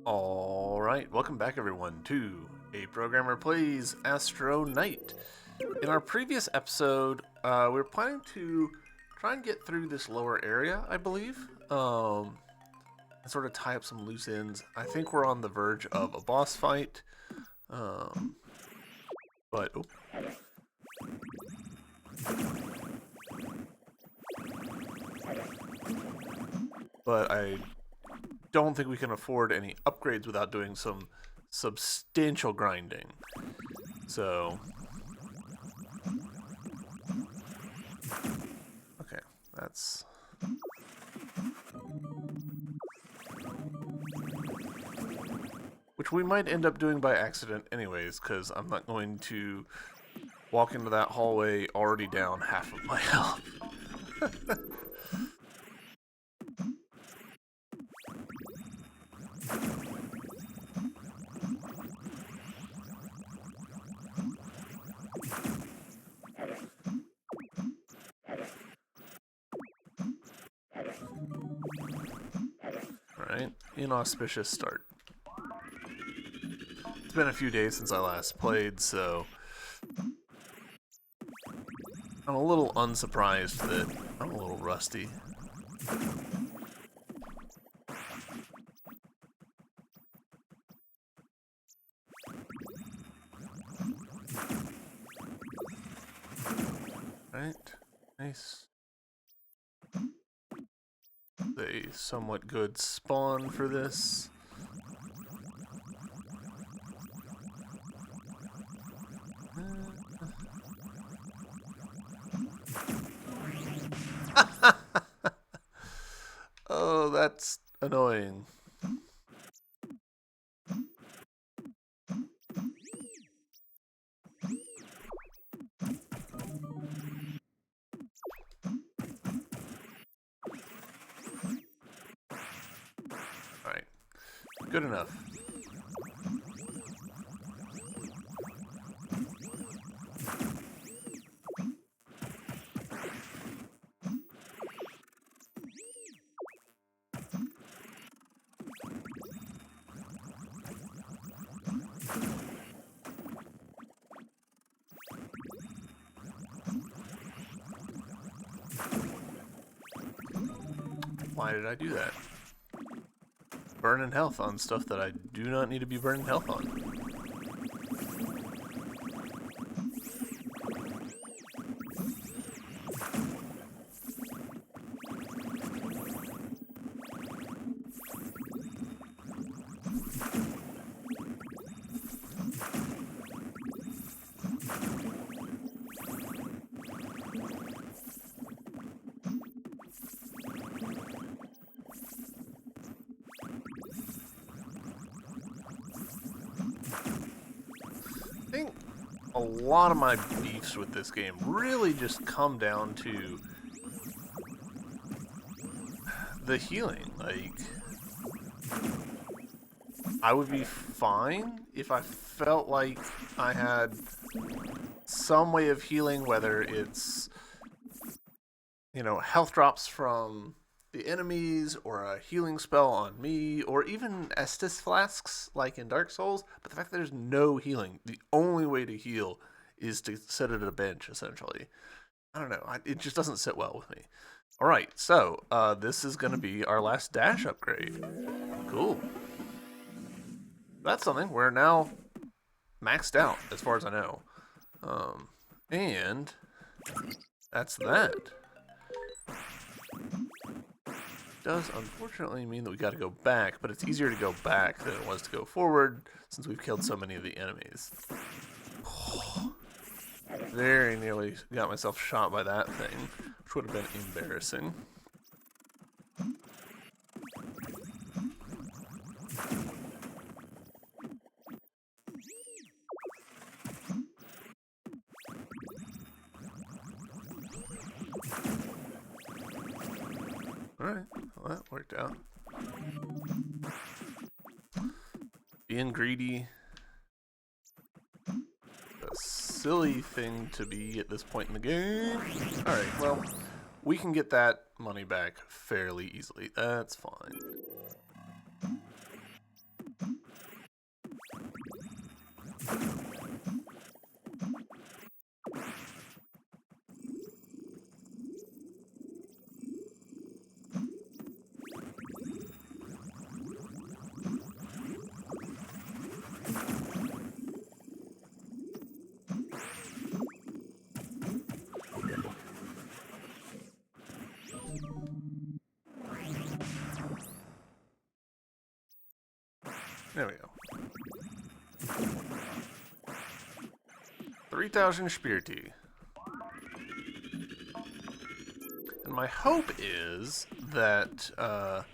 Alright, welcome back everyone to A Programmer Plays Astronite. In our previous episode, we were planning to try and get through this lower area, I believe, and sort of tie up some loose ends. I think we're on the verge of a boss fight, um, but... Oh. But I don't think we can afford any upgrades without doing some substantial grinding. So, okay, that's... Which we might end up doing by accident anyways, because I'm not going to walk into that hallway already down half of my health. Alright, inauspicious start. It's been a few days since I last played, so I'm a little unsurprised that I'm a little rusty. Right, nice. A somewhat good spawn for this. Oh, that's annoying. Alright, good enough. Why did I do that? Burning health on stuff that I do not need to be burning health on. I think a lot of my beefs with this game really just come down to the healing. Like, I would be fine if I felt like I had some way of healing, whether it's, you know, health drops from the enemies, or a healing spell on me, or even Estus flasks like in Dark Souls. But the fact that there's no healing, the only way to heal is to sit at a bench, essentially. I don't know. It just doesn't sit well with me. All right, so this is going to be our last dash upgrade. Cool. That's something. We're now maxed out, as far as I know. And that's that. Does unfortunately mean that we got to go back, but it's easier to go back than it was to go forward since we've killed so many of the enemies. Very nearly got myself shot by that thing, which would have been embarrassing. Alright, well, that worked out. Being greedy. A silly thing to be at this point in the game. Alright, well, we can get that money back fairly easily. That's fine. There we go. 3,000 Spiriti. And my hope is that the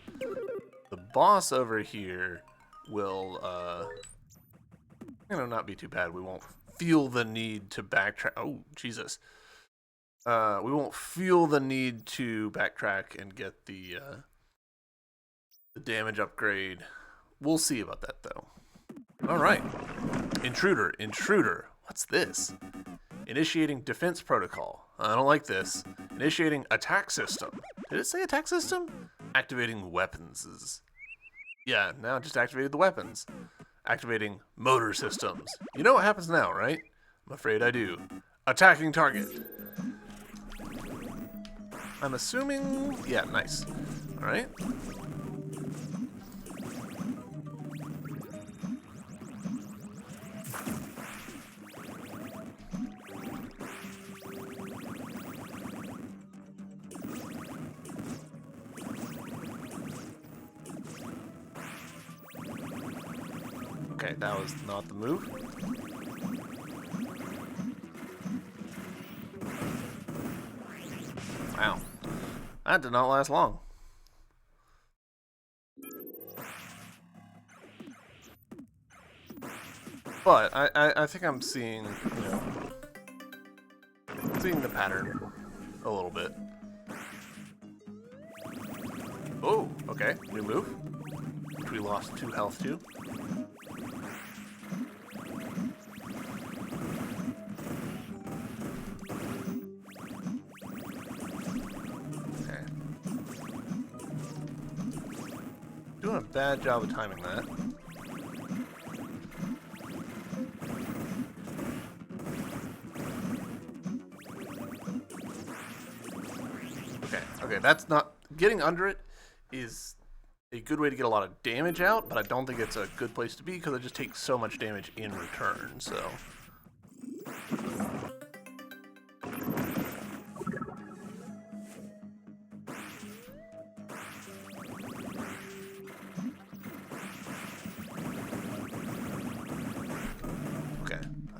boss over here will, not be too bad. We won't feel the need to backtrack. Oh, Jesus. We won't feel the need to backtrack and get the damage upgrade. We'll see about that, though. All right. Intruder. What's this? Initiating defense protocol. I don't like this. Initiating attack system. Did it say attack system? Activating weapons. Yeah, now it just activated the weapons. Activating motor systems. You know what happens now, right? I'm afraid I do. Attacking target. I'm assuming... Yeah, nice. Alright. Okay, that was not the move. Wow. That did not last long. But I think I'm seeing, seeing the pattern a little bit. Oh, okay, new move. Which we lost 2 health to. Doing a bad job of timing that. Okay, that's not... Getting under it is a good way to get a lot of damage out, but I don't think it's a good place to be because it just takes so much damage in return, so...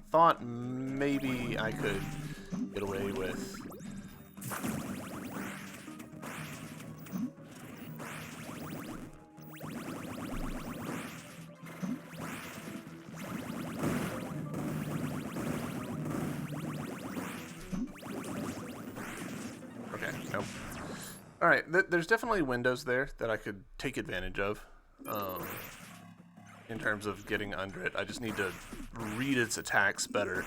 Thought maybe I could get away with okay, nope. Alright, there's definitely windows there that I could take advantage of. In terms of getting under it. I just need to read its attacks better.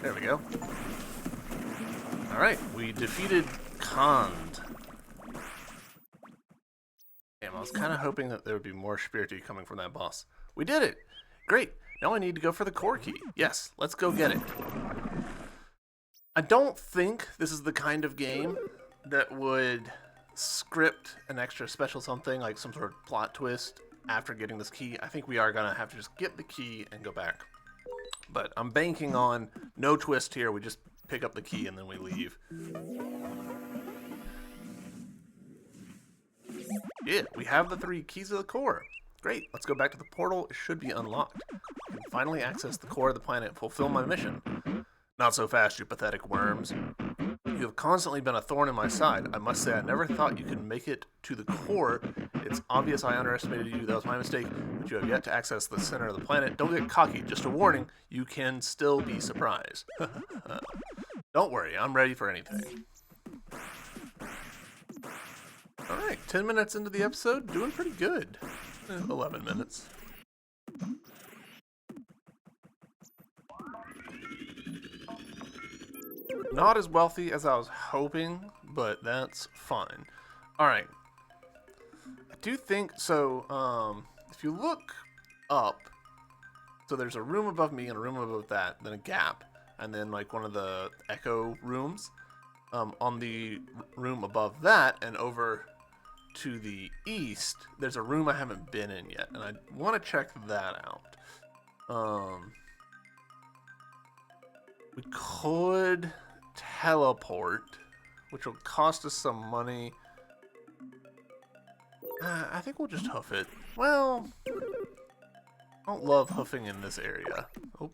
There we go. Alright, we defeated Kand. Damn, I was kind of hoping that there would be more Spiriti coming from that boss. We did it! Great! Now I need to go for the core key. Yes, let's go get it. I don't think this is the kind of game that would script an extra special something, like some sort of plot twist after getting this key. I think we are going to have to just get the key and go back. But I'm banking on no twist here. We just pick up the key and then we leave. Yeah, we have the 3 keys of the core. Great, let's go back to the portal. It should be unlocked. I can finally access the core of the planet and fulfill my mission. Not so fast, you pathetic worms. You have constantly been a thorn in my side. I must say I never thought you could make it to the core. It's obvious I underestimated you. That was my mistake. But you have yet to access the center of the planet. Don't get cocky. Just a warning. You can still be surprised. Don't worry. I'm ready for anything. Alright, 10 minutes into the episode. Doing pretty good. 11 minutes. Not as wealthy as I was hoping, but that's fine. Alright. I do think, so, if you look up, so there's a room above me and a room above that, then a gap, and then like one of the echo rooms. On the room above that and over to the east, there's a room I haven't been in yet, and I want to check that out. We could teleport, which will cost us some money. I think we'll just hoof it. Well, I don't love hoofing in this area. Oh.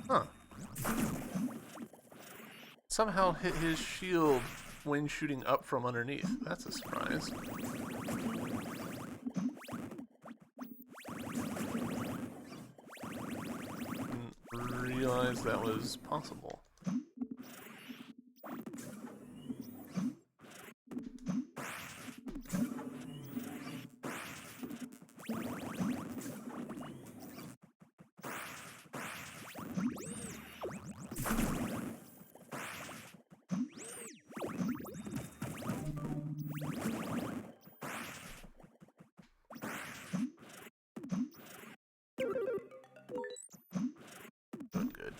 Huh. Somehow hit his shield when shooting up from underneath. That's a surprise. Didn't realize that was possible. Doing good.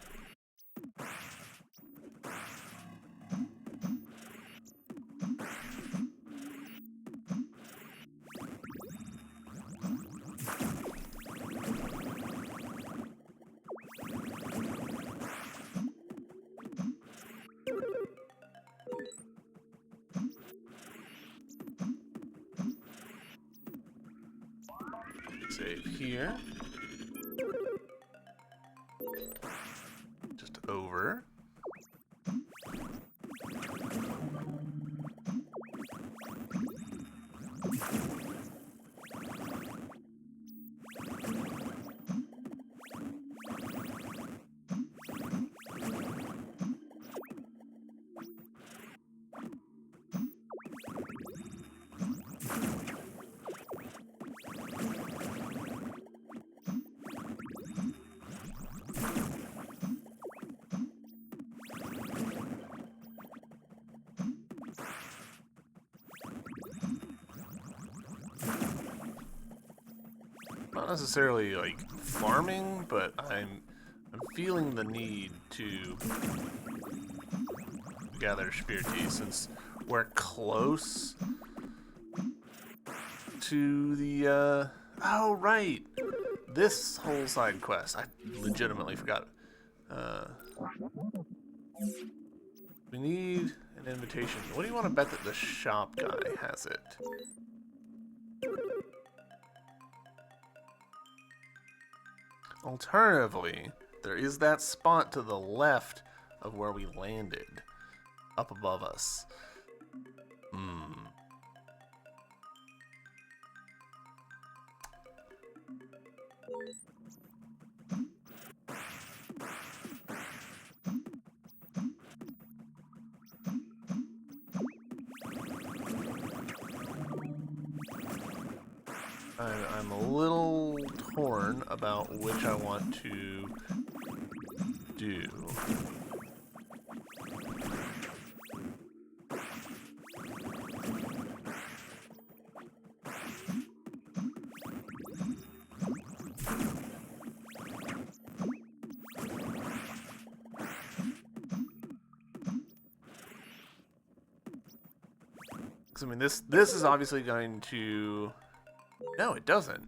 Save here. Just over. Not necessarily like farming, but I'm feeling the need to gather spirit tea since we're close to the oh right, this whole side quest. I legitimately forgot. We need an invitation. What do you want to bet that the shop guy has it? Alternatively, there is that spot to the left of where we landed, up above us. I'm a little torn about which I want to do. Because I mean, this is obviously going to. No, it doesn't.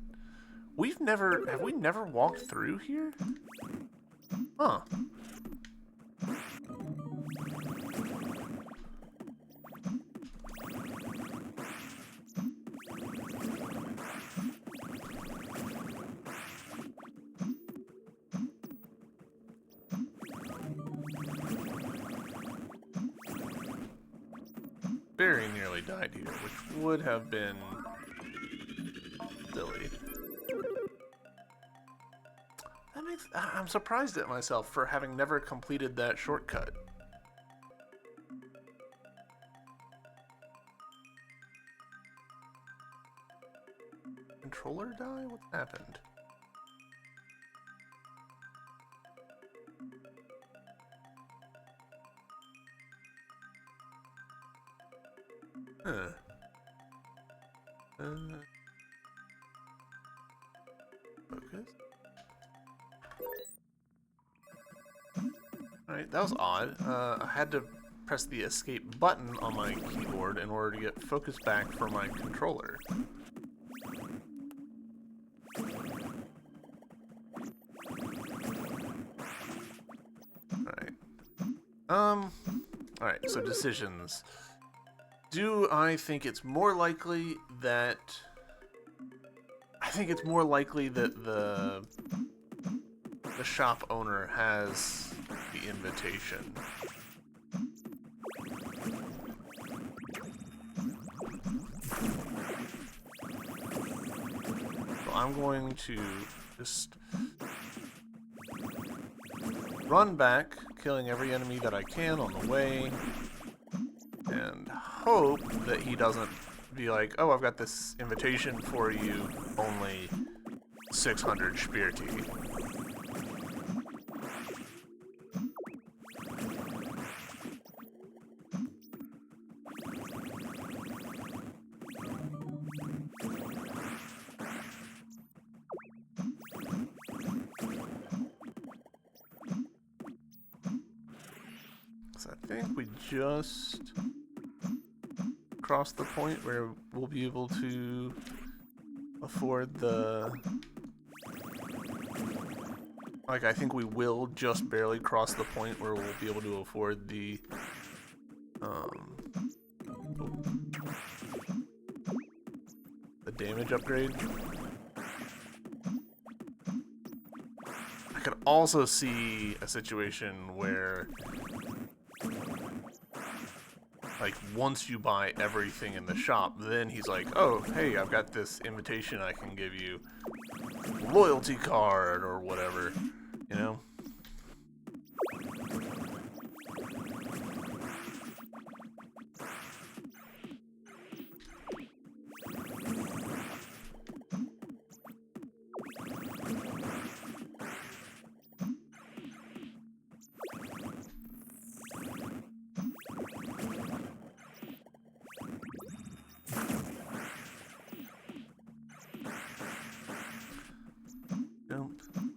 Have we never walked through here? Huh. very nearly died here, which would have been silly. I'm surprised at myself for having never completed that shortcut. Controller die? What happened? Huh. Focus. Alright, that was odd. I had to press the escape button on my keyboard in order to get focus back for my controller. Alright. Alright, so decisions. Do I think it's more likely that... I think it's more likely that the shop owner has the invitation. So I'm going to just run back, killing every enemy that I can on the way, and hope that he doesn't be like, oh, I've got this invitation for you, only 600 Spiriti. So I think we just crossed the point where we'll be able to afford the... Like, I think we will just barely cross the point where we'll be able to afford the... the damage upgrade. I could also see a situation where, like, once you buy everything in the shop, then he's like, oh, hey, I've got this invitation I can give you. Loyalty card or whatever, you know? Jump, jump,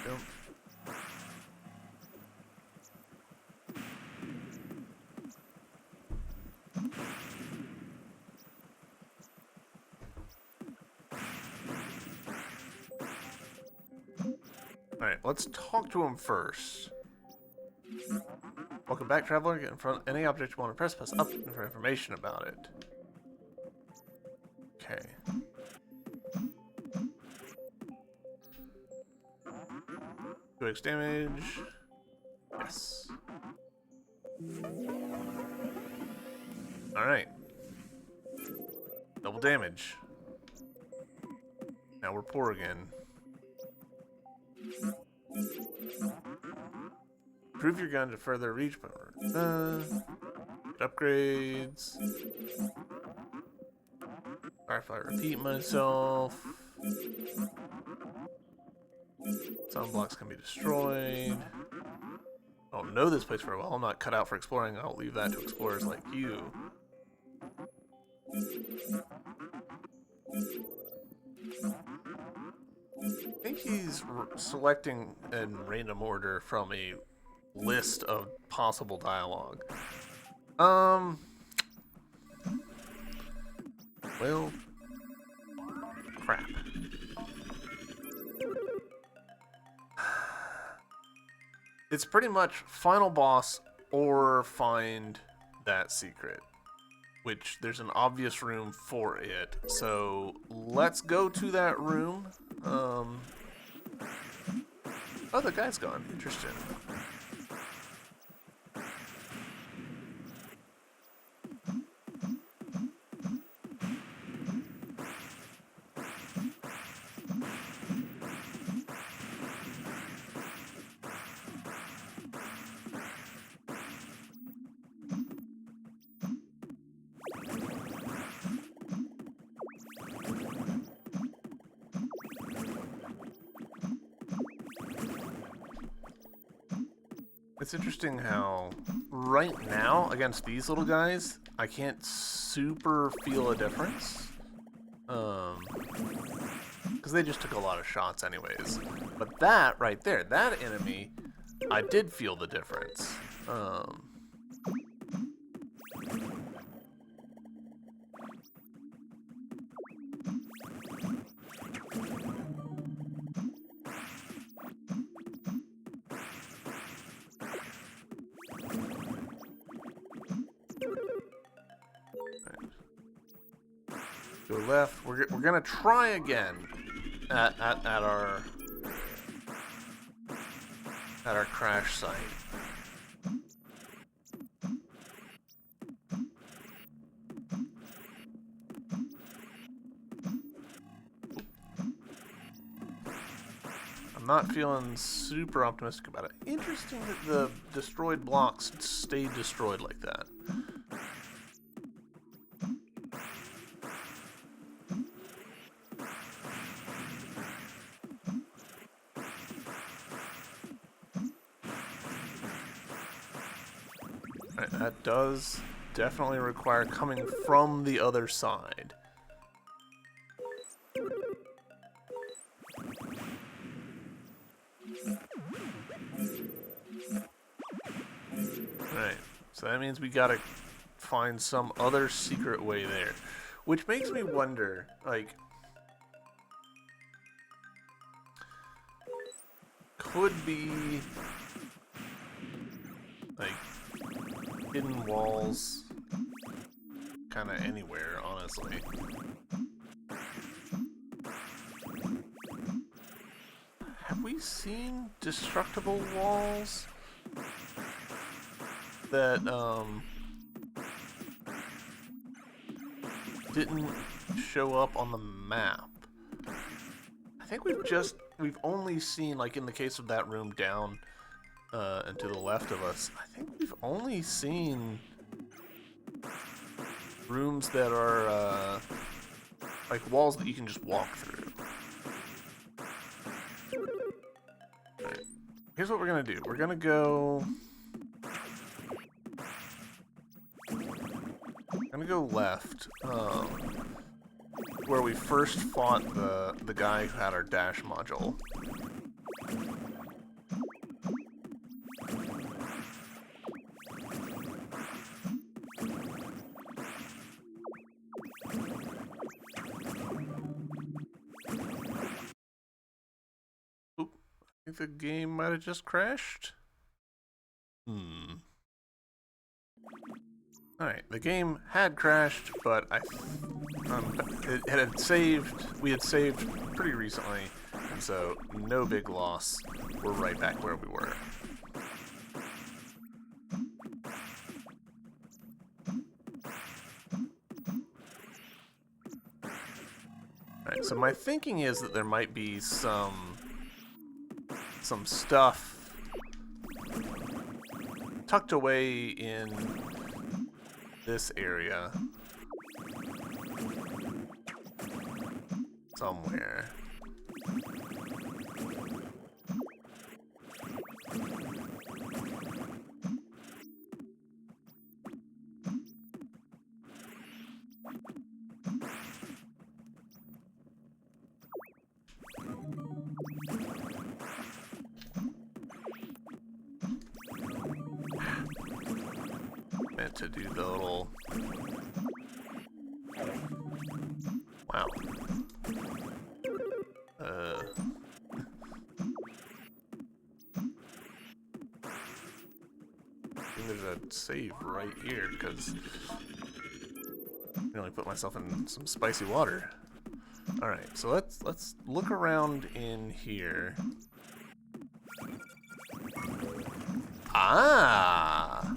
jump. Alright, let's talk to him first. Welcome back, traveler. Get in front of any object you want to press up for information about it. Okay. Do X damage. Yes. Alright. Double damage. Now we're poor again. Improve your gun to further reach power. Upgrades. Sorry if I repeat myself. Some blocks can be destroyed. I don't know this place very well. I'm not cut out for exploring. I'll leave that to explorers like you. I think he's selecting in random order from a list of possible dialogue. Well, crap. It's pretty much final boss or find that secret, which there's an obvious room for it. So let's go to that room. Oh, the guy's gone. Interesting. It's interesting how right now against these little guys, I can't super feel a difference. Because they just took a lot of shots anyways. But that right there, that enemy, I did feel the difference. Go left. We're gonna try again at our crash site. I'm not feeling super optimistic about it. Interesting that the destroyed blocks stayed destroyed like that. Right, that does definitely require coming from the other side. Right, so that means we gotta find some other secret way there. Which makes me wonder, like, could be, like, hidden walls kind of anywhere, honestly. Have we seen destructible walls that, didn't show up on the map? I think we've only seen, like in the case of that room down and to the left of us, I think we've only seen rooms that are like walls that you can just walk through. Right. Here's what we're gonna do. We're gonna go left, where we first fought the guy who had our dash module. Oop, I think the game might have just crashed. Alright, the game had crashed, but it had saved. We had saved pretty recently, and so no big loss. We're right back where we were. Alright, so my thinking is that there might be some stuff tucked away in this area somewhere. Meant to do the little... Wow. I think there's a save right here, because I nearly put myself in some spicy water. Alright, so let's look around in here. Ah!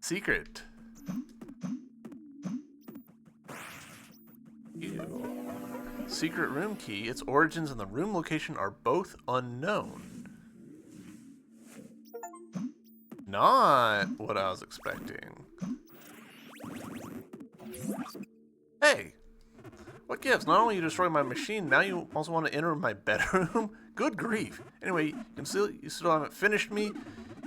Secret. Ew. Secret room key. Its origins and the room location are both unknown. Not what I was expecting. Hey! What gives? Not only you destroy my machine, now you also want to enter my bedroom? Good grief. Anyway, you still haven't finished me.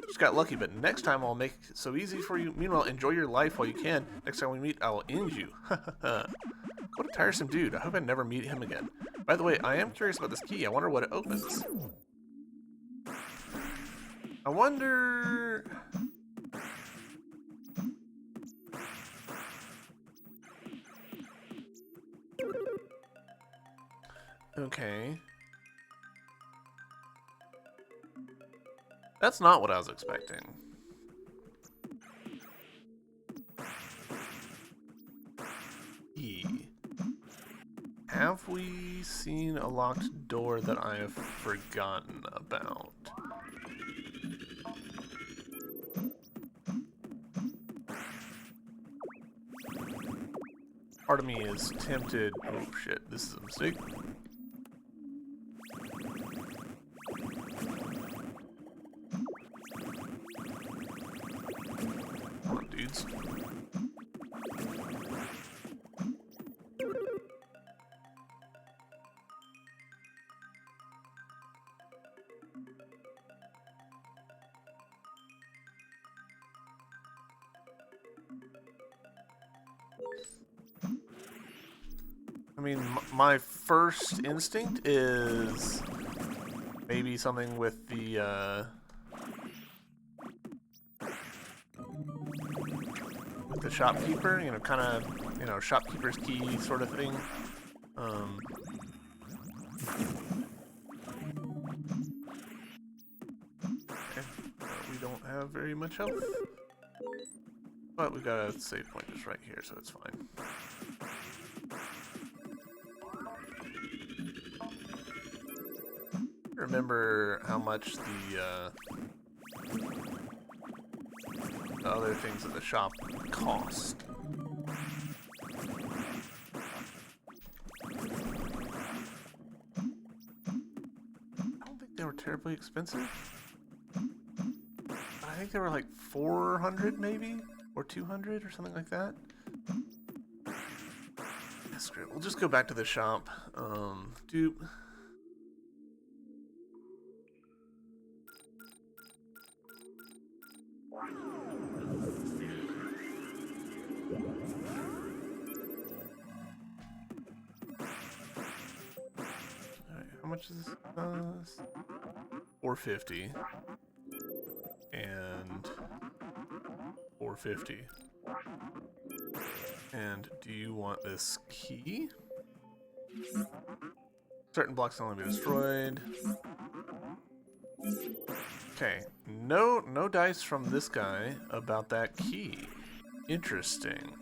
Just got lucky, but next time I'll make it so easy for you. Meanwhile, enjoy your life while you can. Next time we meet, I will end you. What a tiresome dude. I hope I never meet him again. By the way, I am curious about this key. I wonder what it opens. I wonder... Okay. That's not what I was expecting. E. Have we seen a locked door that I have forgotten about? Part of me is tempted. Oh shit, this is a mistake. Come on, dudes. I mean, my first instinct is maybe something with the shopkeeper, you know, kind of, you know, shopkeeper's key sort of thing. Okay. We don't have very much health, but we got a save point just right here, so it's fine. Remember how much the other things at the shop cost. I don't think they were terribly expensive. I think they were like 400 maybe, or 200 or something like that. Yeah, screw it. We'll just go back to the shop. Dupe. How much is this? 450 and 450. And do you want this key? Certain blocks can only be destroyed. Okay, no dice from this guy about that key. Interesting.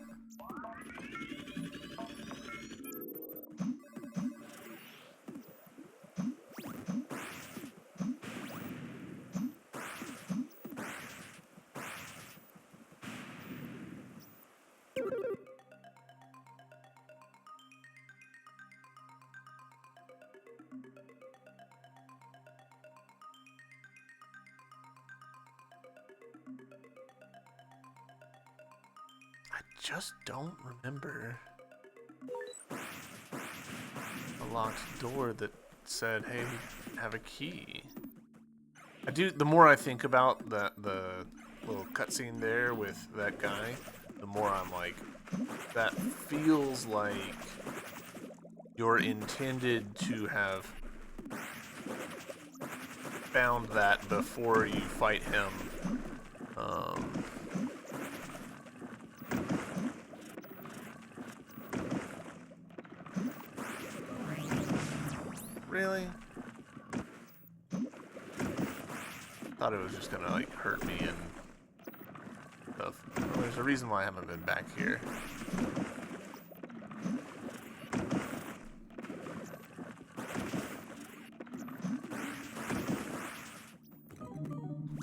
I just don't remember a locked door that said, hey, have a key. I do, the more I think about the little cutscene there with that guy, the more I'm like, that feels like you're intended to have found that before you fight him. Really? Thought it was just gonna like hurt me and stuff. Well, there's a reason why I haven't been back here.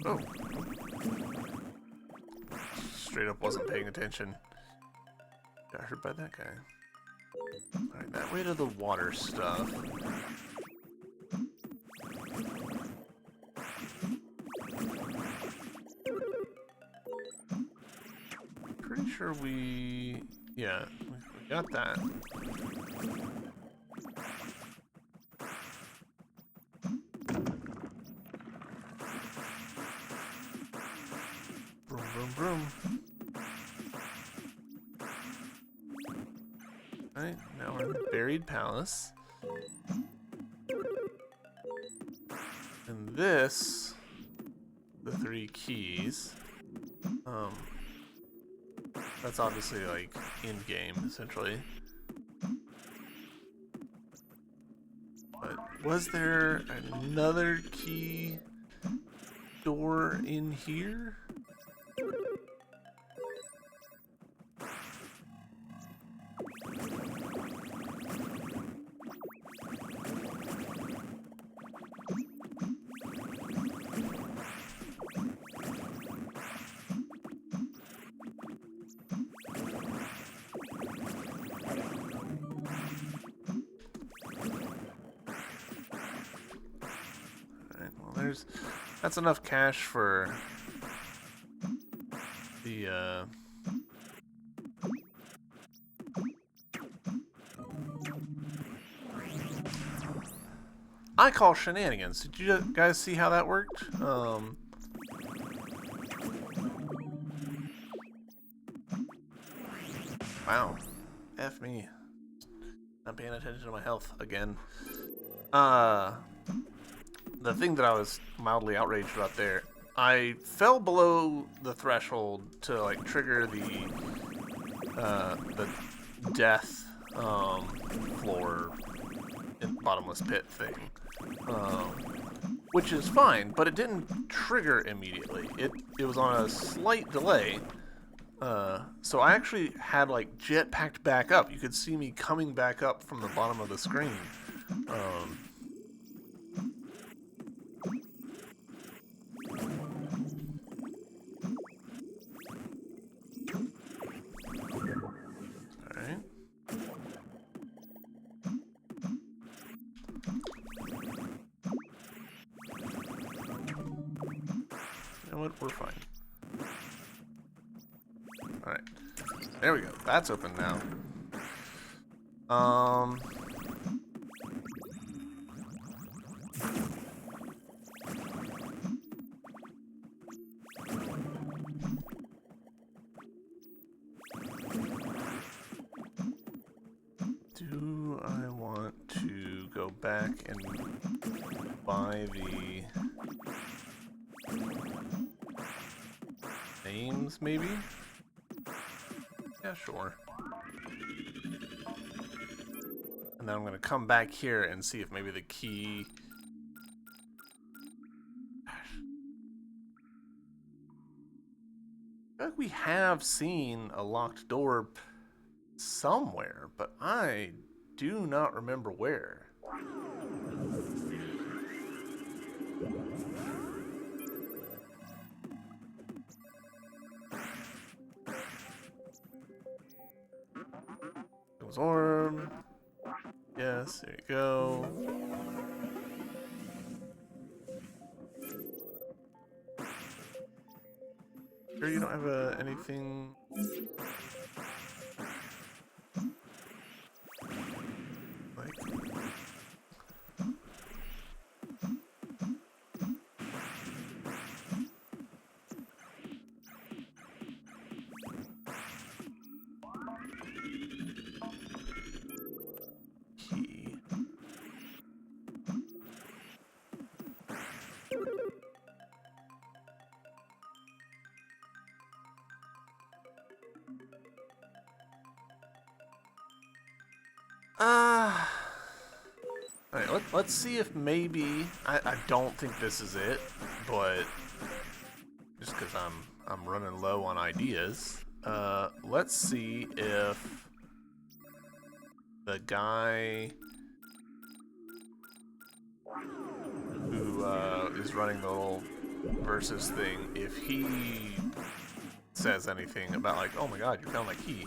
Oh. Straight up wasn't paying attention. Got hurt by that guy. Alright, that way to the water stuff. Pretty sure we... yeah, we Got that. Vroom, vroom, vroom. Alright, now we're in the buried palace. And this, the 3 keys. That's obviously like in-game, essentially. But was there another key door in here? That's enough cash for the I call shenanigans. Did you guys see how that worked? Wow. F me. Not paying attention to my health again. The thing that I was mildly outraged about there, I fell below the threshold to like trigger the death floor in bottomless pit thing, which is fine, but it didn't trigger immediately. It was on a slight delay, so I actually had like jetpacked back up. You could see me coming back up from the bottom of the screen. We're fine. Alright. There we go. That's open now. Do I want to go back and buy the names, maybe? Yeah, sure. And then I'm gonna come back here and see if maybe the key... I feel like we have seen a locked door somewhere, but I do not remember where. Orb. Yes, there you go. Sure you don't have anything... like... key. Alright, let's see if maybe... I don't think this is it, but... just because I'm running low on ideas. Let's see if... the guy... who is running the little versus thing, if he says anything about like, oh my god, you found my key.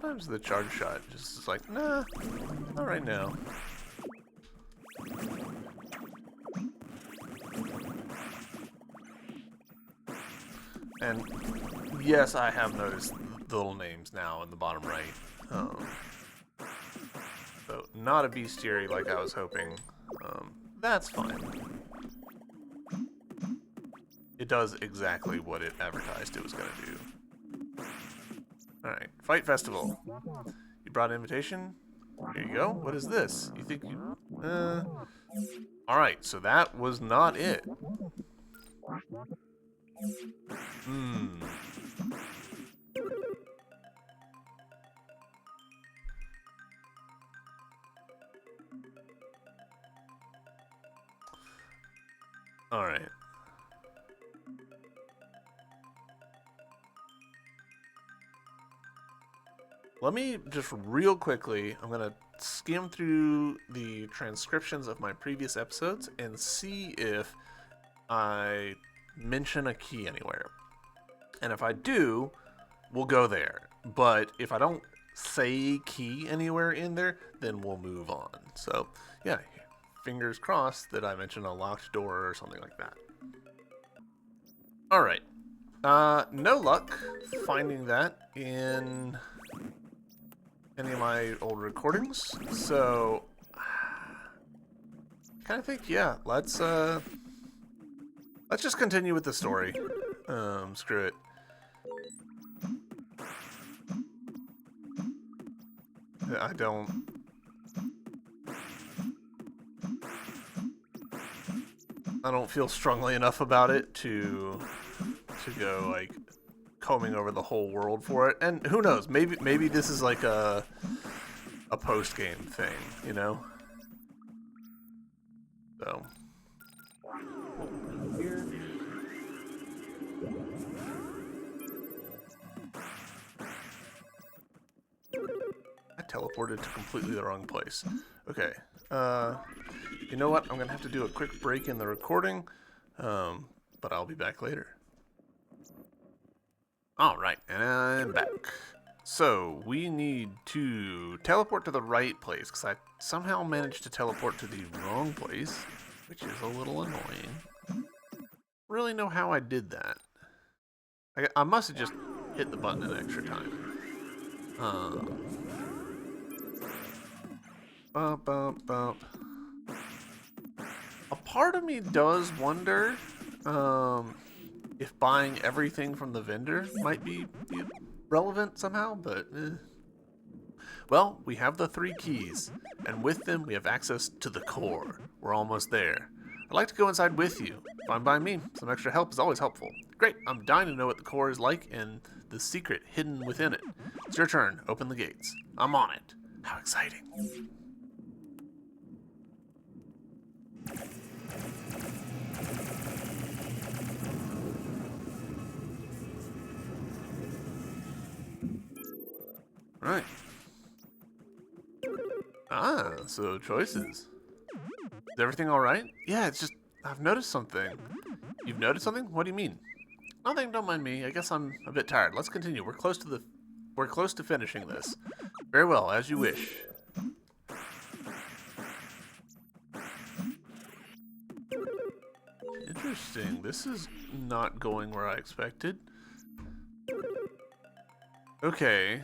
Sometimes the charge shot just is like, nah, not right now. And yes, I have noticed the little names now in the bottom right. So not a bestiary like I was hoping. That's fine. It does exactly what it advertised it was going to do. Alright, Fight Festival. You brought an invitation? Here you go. What is this? You think you... Alright, so that was not it. Alright. Let me just real quickly, I'm going to skim through the transcriptions of my previous episodes and see if I mention a key anywhere. And if I do, we'll go there. But if I don't say key anywhere in there, then we'll move on. So, yeah, fingers crossed that I mention a locked door or something like that. Alright. No luck finding that in any of my old recordings. So, I kind of think, yeah, let's just continue with the story. Screw it. I don't feel strongly enough about it to go like combing over the whole world for it. And who knows? Maybe this is like a post game thing, you know? So here. I teleported to completely the wrong place. Okay. You know what? I'm gonna have to do a quick break in the recording, but I'll be back later. Alright, and I'm back. So, we need to teleport to the right place, because I somehow managed to teleport to the wrong place, which is a little annoying. Really know how I did that. I must have just hit the button an extra time. Bump, bump, bump. A part of me does wonder if buying everything from the vendor might be relevant somehow, but well, we have the 3 keys, and with them we have access to the core. We're almost there. I'd like to go inside with you. Fine by me. Some extra help is always helpful. Great, I'm dying to know what the core is like and the secret hidden within it. It's your turn. Open the gates. I'm on it. How exciting. Right. Ah, so choices. Is everything alright? Yeah, it's just, I've noticed something. You've noticed something? What do you mean? Nothing, don't mind me. I guess I'm a bit tired. Let's continue. We're close to finishing this. Very well, as you wish. Interesting. This is not going where I expected. Okay.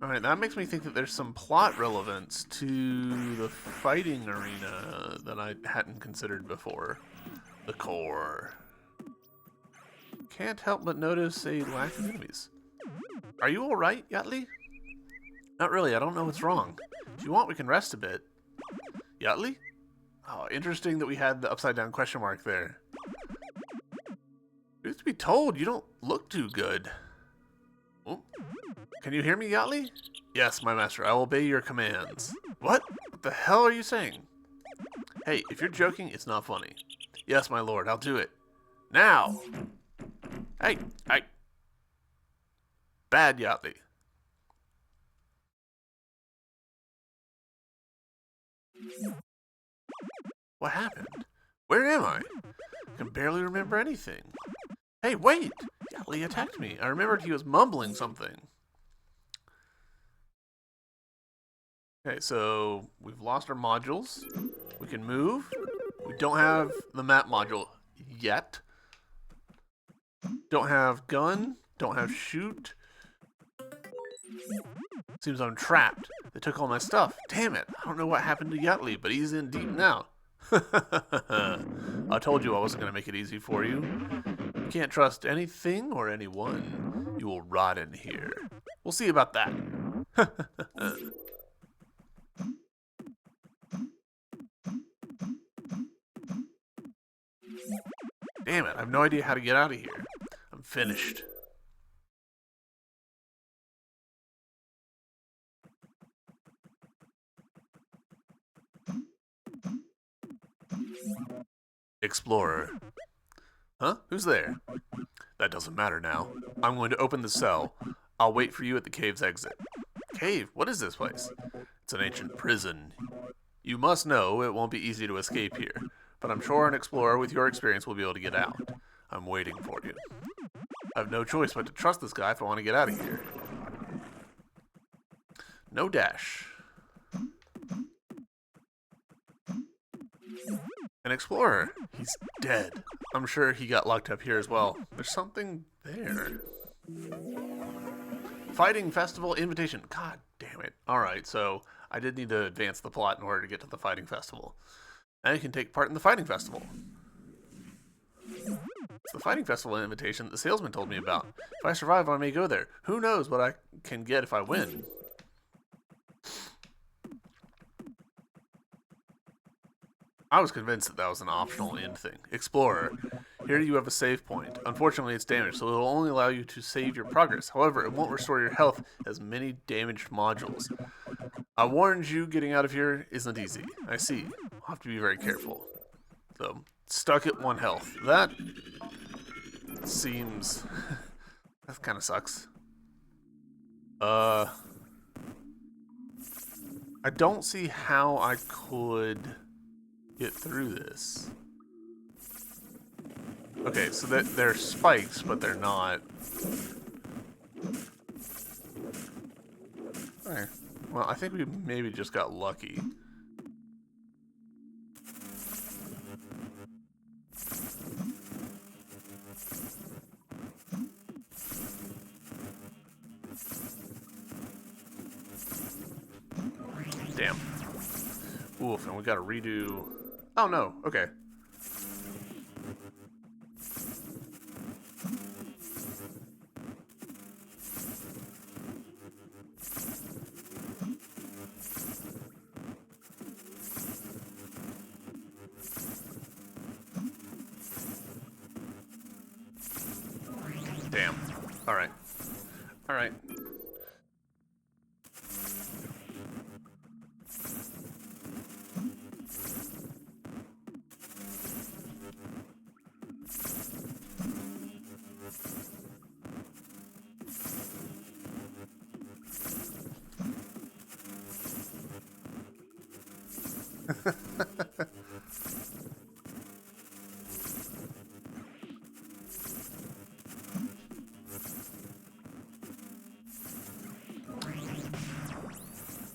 Alright, that makes me think that there's some plot relevance to the fighting arena that I hadn't considered before. The core. Can't help but notice a lack of enemies. Are you alright, Yatley? Not really, I don't know what's wrong. If you want, we can rest a bit. Yatley? Oh, interesting that we had the upside down question mark there. Truth to be told, you don't look too good. Oh. Can you hear me, Yatley? Yes, my master, I will obey your commands. What? What the hell are you saying? Hey, if you're joking, it's not funny. Yes, my lord, I'll do it. Now! Hey, hey. Bad Yatley. What happened? Where am I? I can barely remember anything. Hey, wait! Yatley attacked me. I remembered he was mumbling something. Okay, so we've lost our modules. We can move. We don't have the map module yet. Don't have gun. Don't have shoot. Seems I'm trapped. They took all my stuff. Damn it. I don't know what happened to Yatley, but he's in deep now. I told you I wasn't going to make it easy for you. You can't trust anything or anyone. You will rot in here. We'll see about that. Damn it, I have no idea how to get out of here. I'm finished. Explorer. Huh? Who's there? That doesn't matter now. I'm going to open the cell. I'll wait for you at the cave's exit. Cave? What is this place? It's an ancient prison. You must know it won't be easy to escape here, but I'm sure an explorer with your experience will be able to get out. I'm waiting for you. I have no choice but to trust this guy if I want to get out of here. No dash. An explorer. He's dead. I'm sure he got locked up here as well. There's something there. Fighting Festival invitation. God damn it. Alright, so I did need to advance the plot in order to get to the Fighting Festival. Now you can take part in the Fighting Festival. It's the Fighting Festival invitation that the salesman told me about. If I survive, I may go there. Who knows what I can get if I win? I was convinced that that was an optional end thing. Explorer. Here you have a save point. Unfortunately, it's damaged, so it will only allow you to save your progress. However, it won't restore your health as many damaged modules. I warned you getting out of here isn't easy. I see. I'll have to be very careful. So, stuck at 1 health. That seems... that kind of sucks. I don't see how I could get through this. Okay, so they're spikes, but they're not. Okay. Well, I think we maybe just got lucky. Damn. Oof, and we gotta redo... Oh no, okay. Damn. Alright. Alright.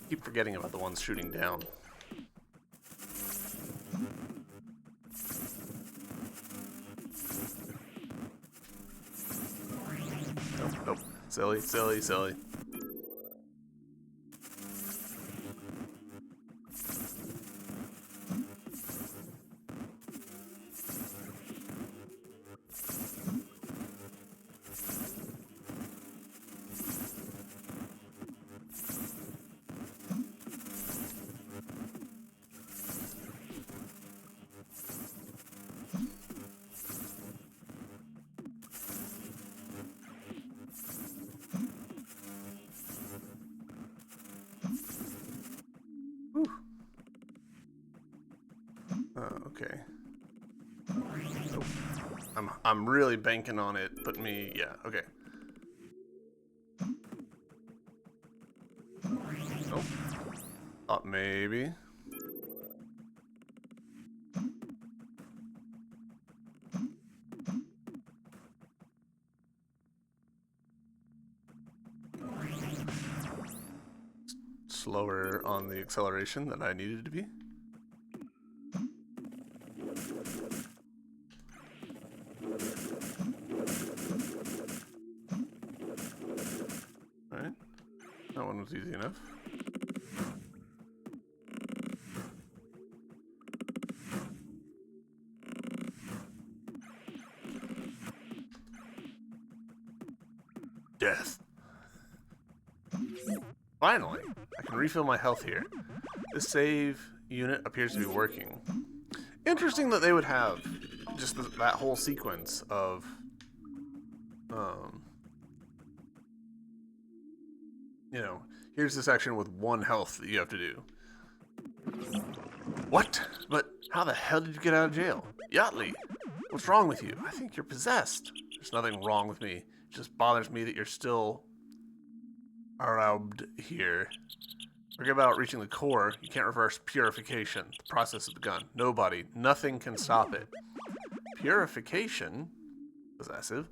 Keep forgetting about the ones shooting down. Nope, nope. Silly, silly, silly. Okay. Nope. I'm really banking on it. Put me, yeah, okay. Nope. Thought maybe. on the acceleration that I needed to be. Alright. That one was easy enough. Death. Finally, I can refill my health here. This save unit appears to be working. Interesting that they would have just that whole sequence of you know, here's this action with 1 health that you have to do. What? But how the hell did you get out of jail? Yachtly, what's wrong with you? I think you're possessed. There's nothing wrong with me. It just bothers me that you're still around here. Forget about reaching the core. You can't reverse purification. The process has begun. Nobody, nothing can stop it. Purification? Possessive?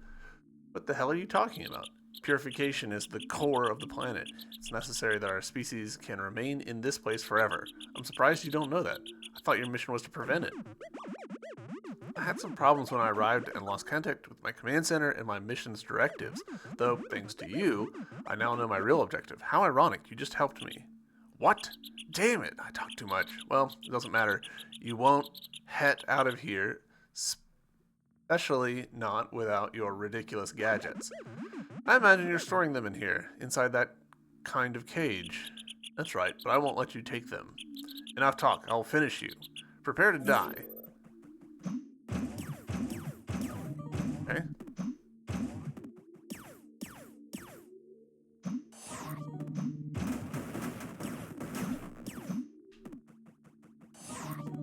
What the hell are you talking about? Purification is the core of the planet. It's necessary that our species can remain in this place forever. I'm surprised you don't know that. I thought your mission was to prevent it. I had some problems when I arrived and lost contact with my command center and my mission's directives. Though, thanks to you, I now know my real objective. How ironic, you just helped me. What? Damn it, I talk too much. Well, it doesn't matter. You won't head out of here, especially not without your ridiculous gadgets. I imagine you're storing them in here, inside that kind of cage. That's right, but I won't let you take them. Enough talk, I'll finish you. Prepare to die. Okay.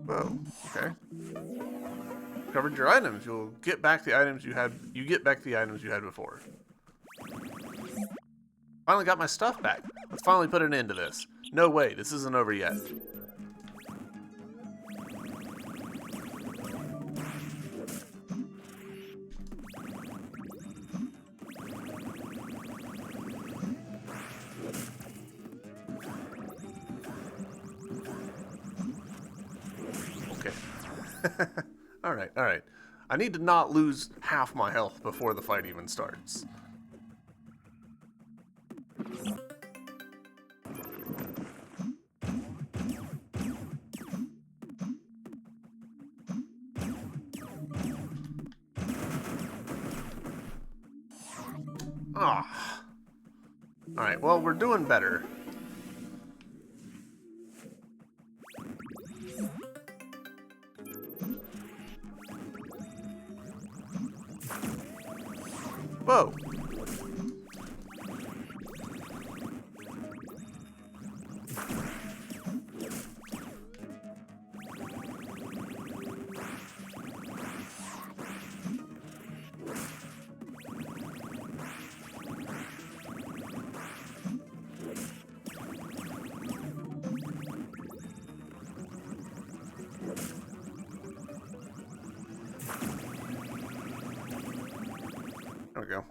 Whoa, okay. Covered your items. You'll get back the items you had. You get back the items you had before. Finally got my stuff back. Let's finally put an end to this. No way, this isn't over yet. Okay. Alright. I need to not lose half my health before the fight even starts. Ah. Alright, well, we're doing better. Whoa. There we go.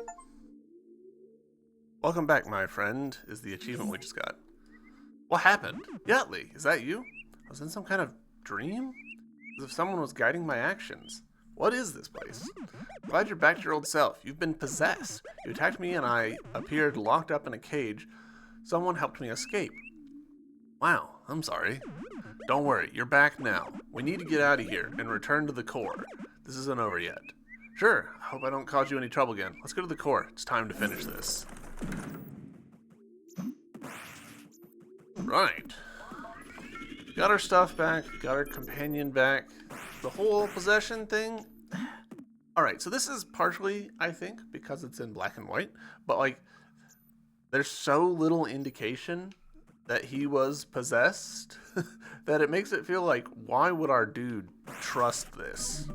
Welcome back, my friend, is the achievement we just got. What happened? Yachtly, is that you? I was in some kind of dream? As if someone was guiding my actions. What is this place? Glad you're back to your old self. You've been possessed. You attacked me and I appeared locked up in a cage. Someone helped me escape. Wow, I'm sorry. Don't worry, you're back now. We need to get out of here and return to the core. This isn't over yet. Sure, I hope I don't cause you any trouble again. Let's go to the core. It's time to finish this. Right. Got our stuff back, got our companion back. The whole possession thing. Alright, so this is partially, I think, because it's in black and white, but like, there's so little indication that he was possessed that it makes it feel like, why would our dude trust this?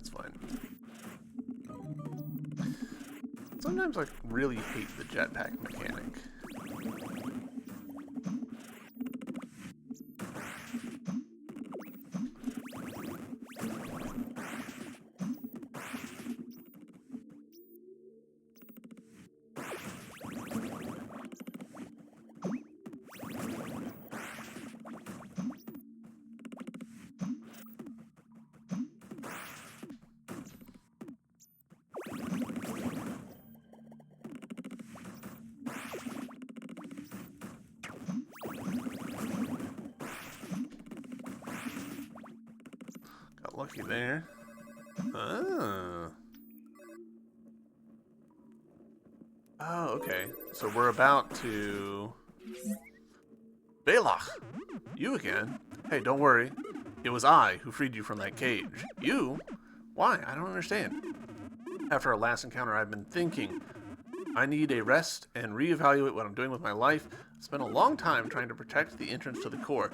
That's fine. Sometimes I really hate the jetpack mechanic. Got lucky there. Ah. Oh, okay. So we're about to... Balak! You again? Hey, don't worry. It was I who freed you from that cage. You? Why? I don't understand. After our last encounter, I've been thinking. I need a rest and reevaluate what I'm doing with my life. I spent a long time trying to protect the entrance to the core.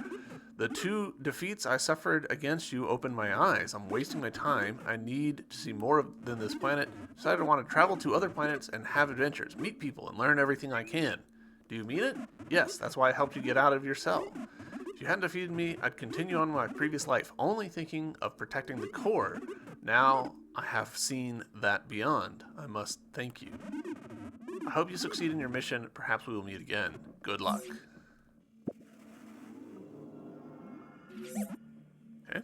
The 2 defeats I suffered against you opened my eyes. I'm wasting my time. I need to see more than this planet. Decided I want to travel to other planets and have adventures, meet people, and learn everything I can. Do you mean it? Yes, that's why I helped you get out of your cell. If you hadn't defeated me, I'd continue on my previous life, only thinking of protecting the core. Now I have seen that beyond. I must thank you. I hope you succeed in your mission. Perhaps we will meet again. Good luck. Okay.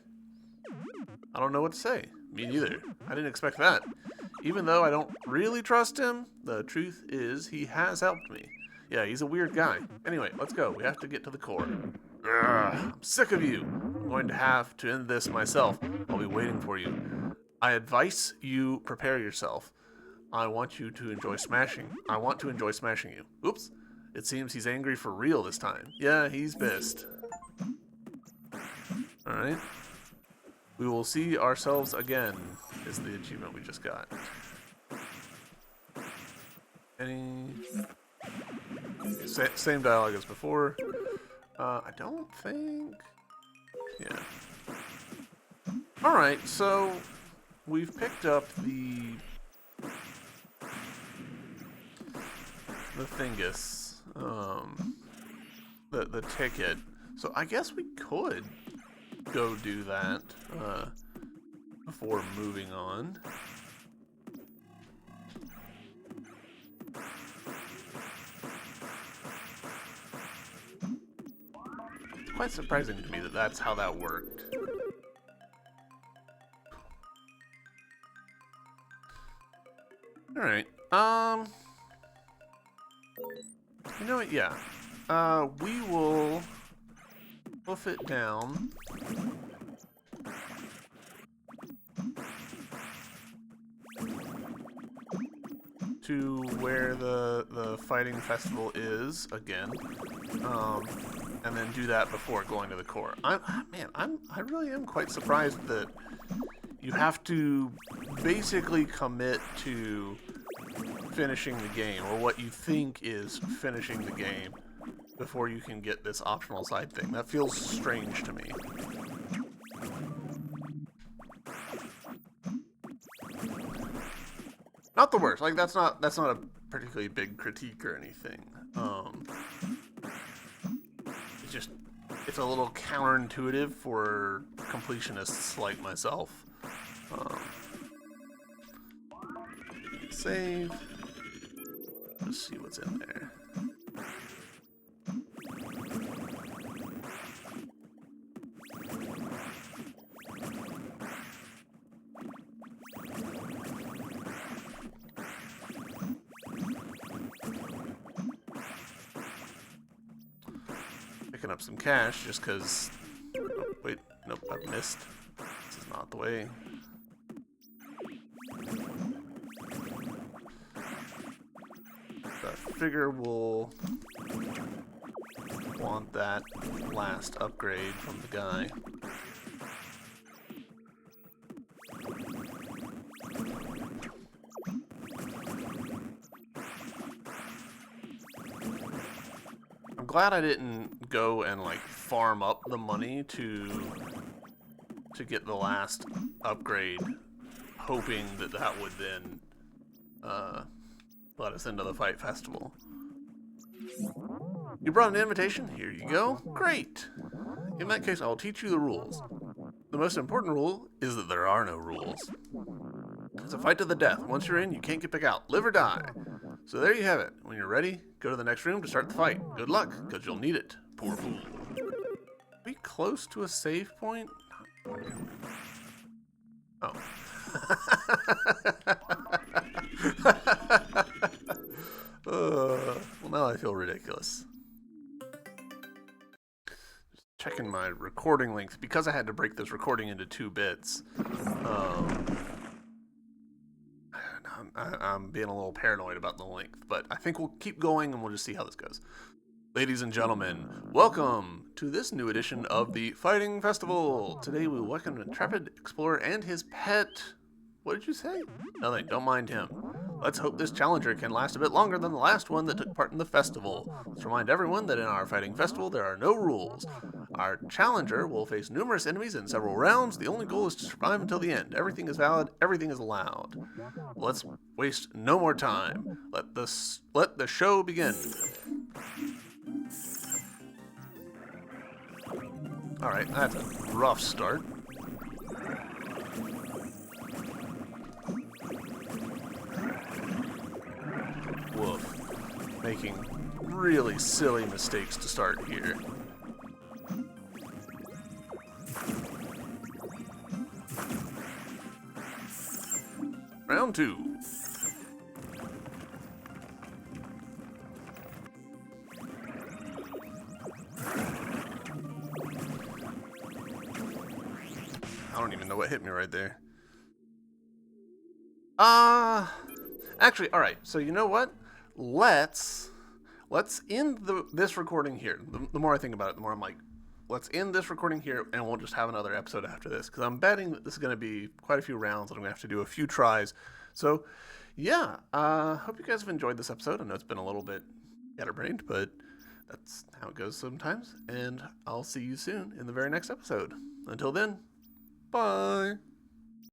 I don't know what to say. Me neither. I didn't expect that. Even though I don't really trust him, the truth is he has helped me. Yeah, he's a weird guy. Anyway, let's go. We have to get to the core. Ugh, I'm sick of you. I'm going to have to end this myself. I'll be waiting for you. I advise you prepare yourself. I want to enjoy smashing you. Oops. It seems he's angry for real this time. Yeah, he's pissed. Alright. We will see ourselves again, is the achievement we just got. Same dialogue as before. I don't think... Yeah. Alright, so we've picked up the thingus, the ticket. So I guess we could go do that before moving on. It's quite surprising to me that that's how that worked. All right. You know what? Yeah. We will hoof it down. To where the fighting festival is again, and then do that before going to the core. I really am quite surprised that you have to basically commit to finishing the game, or what you think is finishing the game, before you can get this optional side thing. That feels strange to me. Not the worst. Like that's not a particularly big critique or anything. It's a little counterintuitive for completionists like myself. Save. Let's see what's in there. Picking up some cash just because... Oh, wait, nope, I've missed. This is not the way. I figure we'll want that last upgrade from the guy. I'm glad I didn't go and like farm up the money to get the last upgrade hoping that that would then let us into the fight festival. You brought an invitation? Here you go. Great! In that case, I'll teach you the rules. The most important rule is that there are no rules. It's a fight to the death. Once you're in, you can't get back out. Live or die. So there you have it. When you're ready, go to the next room to start the fight. Good luck, because you'll need it. Poor fool. Are we close to a save point? Oh. Well, now I feel ridiculous. Just checking my recording length. Because I had to break this recording into 2 bits, I'm being a little paranoid about the length, but I think we'll keep going and we'll just see how this goes. Ladies and gentlemen, welcome to this new edition of the Fighting Festival. Today we welcome an intrepid explorer and his pet. What did you say? Nothing, don't mind him. Let's hope this challenger can last a bit longer than the last one that took part in the festival. Let's remind everyone that in our Fighting Festival there are no rules. Our challenger will face numerous enemies in several rounds. The only goal is to survive until the end. Everything is valid, everything is allowed. Let's waste no more time. Let the show begin. Alright, that's a rough start. Woof. Making really silly mistakes to start here. Round 2. I don't even know what hit me right there. Actually, all right. So you know what? Let's end this recording here. The more I think about it, the more I'm like, let's end this recording here, and we'll just have another episode after this. Because I'm betting that this is going to be quite a few rounds, and I'm going to have to do a few tries. So, yeah. Hope you guys have enjoyed this episode. I know it's been a little bit scatterbrained, but that's how it goes sometimes. And I'll see you soon in the very next episode. Until then, bye.